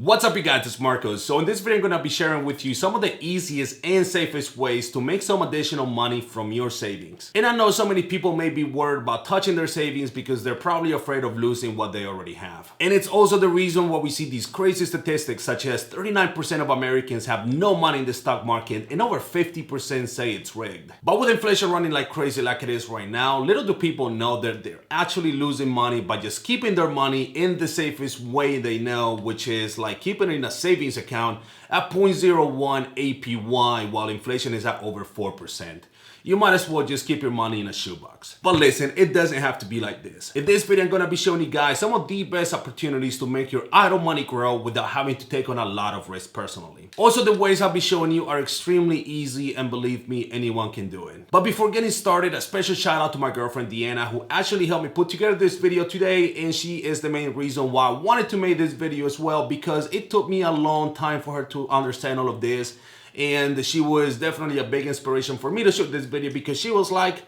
What's up you guys, it's Marcos. So in this video I'm going to be sharing with you some of the easiest and safest ways to make some additional money from your savings. And I know so many people may be worried about touching their savings because they're probably afraid of losing what they already have. And it's also the reason why we see these crazy statistics such as 39% of Americans have no money in the stock market and over 50% say it's rigged. But with inflation running like crazy like it is right now, little do people know that they're actually losing money by just keeping their money in the safest way they know, which is like keeping it in a savings account at 0.01 APY while inflation is at over 4%. You might as well just keep your money in a shoebox. But listen, it doesn't have to be like this. In this video, I'm gonna be showing you guys some of the best opportunities to make your idle money grow without having to take on a lot of risk personally. Also, the ways I'll be showing you are extremely easy and believe me, anyone can do it. But before getting started, a special shout out to my girlfriend Deanna who actually helped me put together this video today, and she is the main reason why I wanted to make this video as well, because it took me a long time for her to understand all of this. And she was definitely a big inspiration for me to shoot this video because she was like,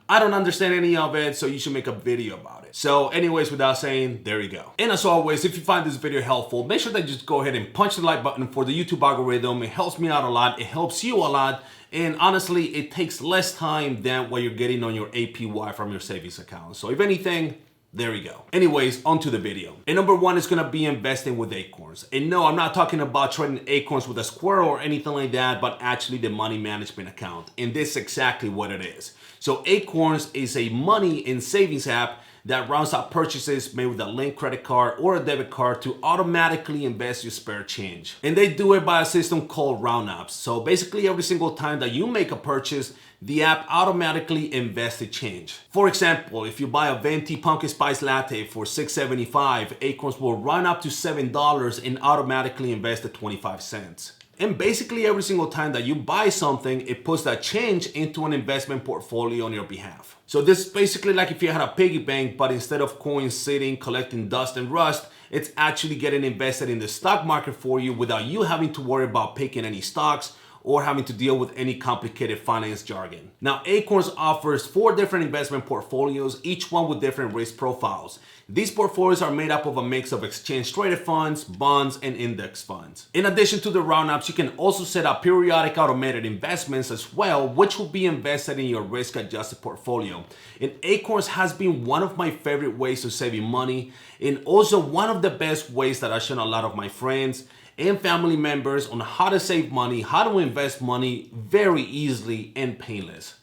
I don't understand any of it, so you should make a video about it. So anyways, without saying, there you go. And as always, if you find this video helpful, make sure that you just go ahead and punch the like button for the YouTube algorithm. It helps me out a lot. It helps you a lot. And honestly, it takes less time than what you're getting on your APY from your savings account. So if anything, there we go. Anyways, onto the video. And number one is gonna be investing with Acorns. And no, I'm not talking about trading Acorns with a squirrel or anything like that, but actually the money management account. And this is exactly what it is. So Acorns is a money and savings app that rounds up purchases made with a linked credit card or a debit card to automatically invest your spare change. And they do it by a system called roundups. So basically every single time that you make a purchase, the app automatically invests the change. For example, if you buy a venti pumpkin spice latte for $6.75, Acorns will run up to $7 and automatically invest the 25 cents. And basically every single time that you buy something, it puts that change into an investment portfolio on your behalf. So this is basically like if you had a piggy bank, but instead of coins sitting, collecting dust and rust, it's actually getting invested in the stock market for you without you having to worry about picking any stocks or having to deal with any complicated finance jargon. Now, Acorns offers 4 different investment portfolios, each one with different risk profiles. These portfolios are made up of a mix of exchange-traded funds, bonds, and index funds. In addition to the roundups, you can also set up periodic automated investments as well, which will be invested in your risk-adjusted portfolio. And Acorns has been one of my favorite ways of saving money, and also one of the best ways that I've shown a lot of my friends and family members on how to save money, how to invest money very easily and painless.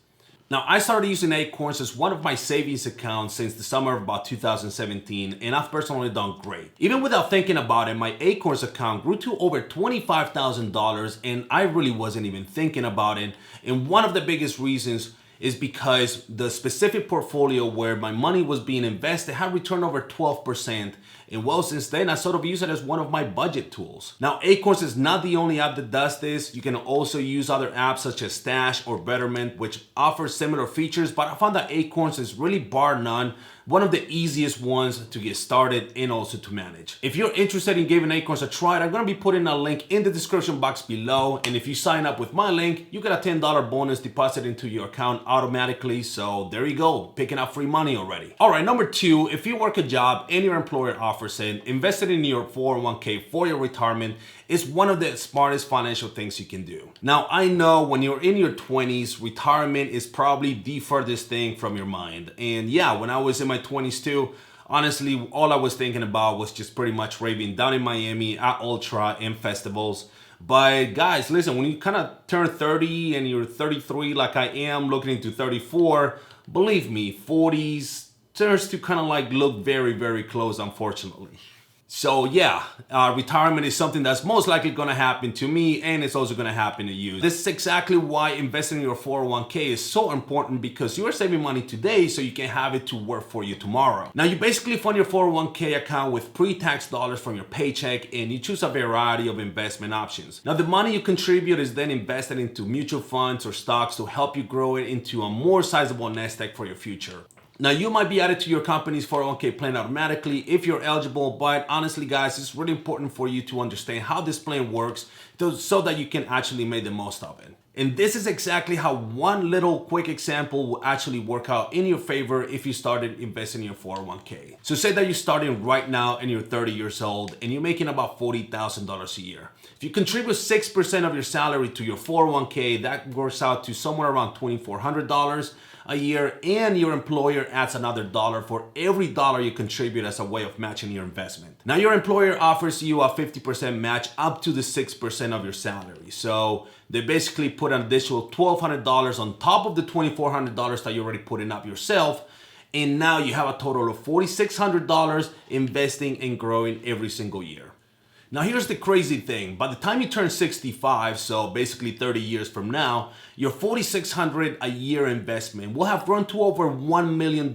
Now, I started using Acorns as one of my savings accounts since the summer of about 2017, and I've personally done great. Even without thinking about it, my Acorns account grew to over $25,000, and I really wasn't even thinking about it. And one of the biggest reasons is because the specific portfolio where my money was being invested had returned over 12%. And well, since then, I sort of use it as one of my budget tools. Now, Acorns is not the only app that does this. You can also use other apps such as Stash or Betterment, which offer similar features, but I found that Acorns is really bar none, one of the easiest ones to get started and also to manage. If you're interested in giving Acorns a try, I'm gonna be putting a link in the description box below. And if you sign up with my link, you get a $10 bonus deposit into your account automatically. So there you go, picking up free money already. All right, number 2, if you work a job and your employer offers it, investing in your 401k for your retirement is one of the smartest financial things you can do. Now, I know when you're in your 20s, retirement is probably the furthest thing from your mind. And yeah, when I was in my 20s too, honestly, all I was thinking about was just pretty much raving down in Miami at Ultra and festivals. But guys, listen, when you kind of turn 30 and you're 33 like I am, looking into 34, believe me, 40s turns to kind of like look very, very close, unfortunately. So yeah, retirement is something that's most likely gonna happen to me, and it's also gonna happen to you. This is exactly why investing in your 401k is so important, because you are saving money today so you can have it to work for you tomorrow. Now, you basically fund your 401k account with pre-tax dollars from your paycheck, and you choose a variety of investment options. Now, the money you contribute is then invested into mutual funds or stocks to help you grow it into a more sizable nest egg for your future. Now, you might be added to your company's 401k plan automatically if you're eligible, but honestly, guys, it's really important for you to understand how this plan works so that you can actually make the most of it. And this is exactly how one little quick example will actually work out in your favor if you started investing in your 401k. So say that you're starting right now and you're 30 years old and you're making about $40,000 a year. If you contribute 6% of your salary to your 401k, that works out to somewhere around $2,400 a year, and your employer adds another dollar for every dollar you contribute as a way of matching your investment. Now your employer offers you a 50% match up to the 6% of your salary. So they basically put an additional $1,200 on top of the $2,400 that you already put in up yourself. And now you have a total of $4,600 investing and growing every single year. Now here's the crazy thing. By the time you turn 65, so basically 30 years from now, your $4,600 a year investment will have grown to over $1 million,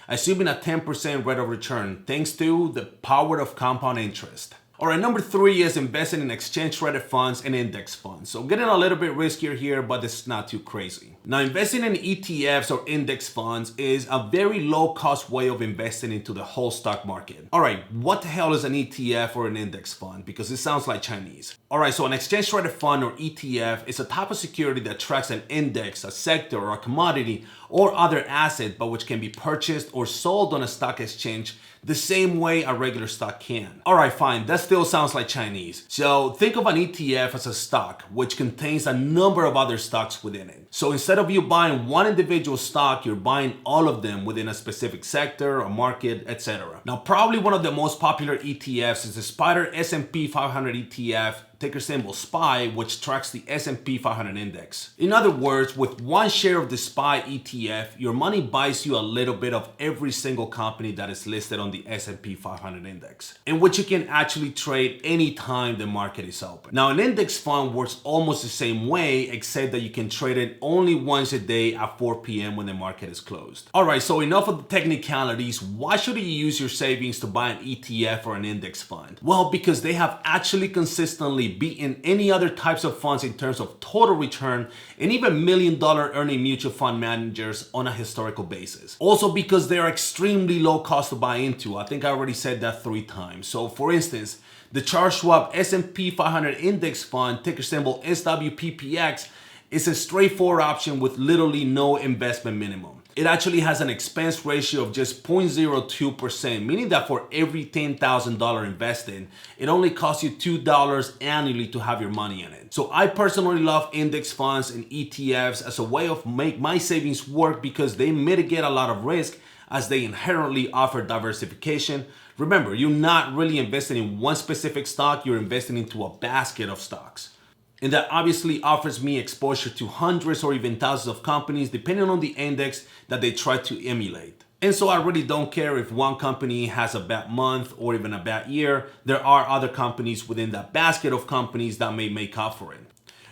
assuming a 10% rate of return, thanks to the power of compound interest. All right, number 3 is investing in exchange traded funds and index funds. So getting a little bit riskier here, but it's not too crazy. Now, investing in ETFs or index funds is a very low cost way of investing into the whole stock market. All right, what the hell is an ETF or an index fund? Because it sounds like Chinese. All right, so an exchange traded fund or ETF is a type of security that tracks an index, a sector, or a commodity or other asset, but which can be purchased or sold on a stock exchange the same way a regular stock can. All right, fine, that still sounds like Chinese. So think of an ETF as a stock, which contains a number of other stocks within it. So instead of you buying one individual stock, you're buying all of them within a specific sector or market, etc. Now, probably one of the most popular ETFs is the Spider S&P 500 ETF, ticker symbol SPY, which tracks the S&P 500 index. In other words, with one share of the SPY ETF, your money buys you a little bit of every single company that is listed on the S&P 500 index, in which you can actually trade anytime the market is open. Now, an index fund works almost the same way, except that you can trade it only once a day at 4 p.m. when the market is closed. All right, so enough of the technicalities. Why should you use your savings to buy an ETF or an index fund? Well, because they have actually consistently beaten any other types of funds in terms of total return and even $1 million earning mutual fund managers on a historical basis. Also because they are extremely low cost to buy into. I think I already said that 3 times. So for instance, the Charles Schwab S&P 500 Index Fund, ticker symbol SWPPX, is a straightforward option with literally no investment minimum. It actually has an expense ratio of just 0.02%, meaning that for every $10,000 invested, it only costs you $2 annually to have your money in it. So I personally love index funds and ETFs as a way of make my savings work because they mitigate a lot of risk as they inherently offer diversification. Remember, you're not really investing in one specific stock, you're investing into a basket of stocks. And that obviously offers me exposure to hundreds or even thousands of companies depending on the index that they try to emulate. And so I really don't care if one company has a bad month or even a bad year. There are other companies within that basket of companies that may make up for it.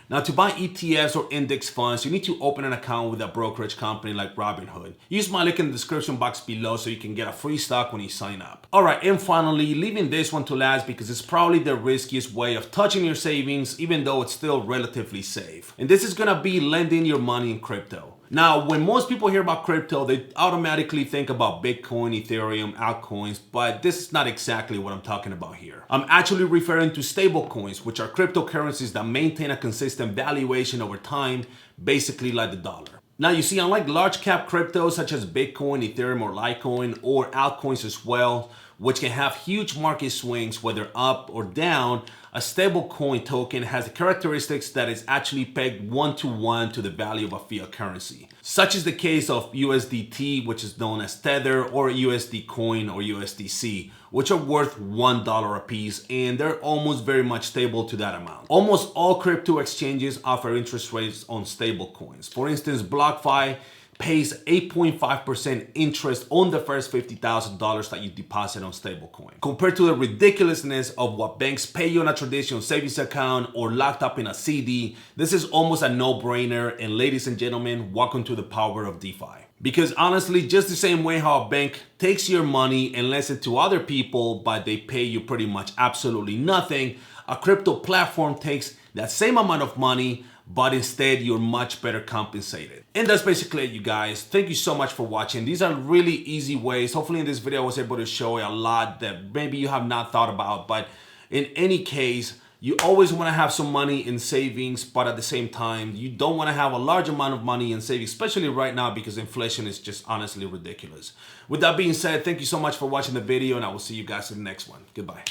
Now, to buy ETFs or index funds, you need to open an account with a brokerage company like Robinhood. Use my link in the description box below so you can get a free stock when you sign up. All right, and finally, leaving this one to last because it's probably the riskiest way of touching your savings, even though it's still relatively safe. And this is gonna be lending your money in crypto. Now, when most people hear about crypto, they automatically think about Bitcoin, Ethereum, altcoins, but this is not exactly what I'm talking about here. I'm actually referring to stable coins, which are cryptocurrencies that maintain a consistent valuation over time, basically like the dollar. Now, you see, unlike large cap cryptos such as Bitcoin, Ethereum, or Litecoin, or altcoins as well, which can have huge market swings, whether up or down, a stable coin token has the characteristics that is actually pegged 1-to-1 to the value of a fiat currency. Such is the case of USDT, which is known as Tether, or USD Coin or USDC, which are worth $1 a piece, and they're almost very much stable to that amount. Almost all crypto exchanges offer interest rates on stable coins. For instance, BlockFi pays 8.5% interest on the first $50,000 that you deposit on stablecoin. Compared to the ridiculousness of what banks pay you on a traditional savings account or locked up in a CD, this is almost a no-brainer, and ladies and gentlemen, welcome to the power of DeFi. Because honestly, just the same way how a bank takes your money and lends it to other people, but they pay you pretty much absolutely nothing, a crypto platform takes that same amount of money, but instead you're much better compensated. And that's basically it, you guys. Thank you so much for watching. These are really easy ways. Hopefully in this video I was able to show you a lot that maybe you have not thought about, but in any case, You always want to have some money in savings, but at the same time, you don't want to have a large amount of money in savings, especially right now because inflation is just honestly ridiculous. With that being said, thank you so much for watching the video, and I will see you guys in the next one. Goodbye.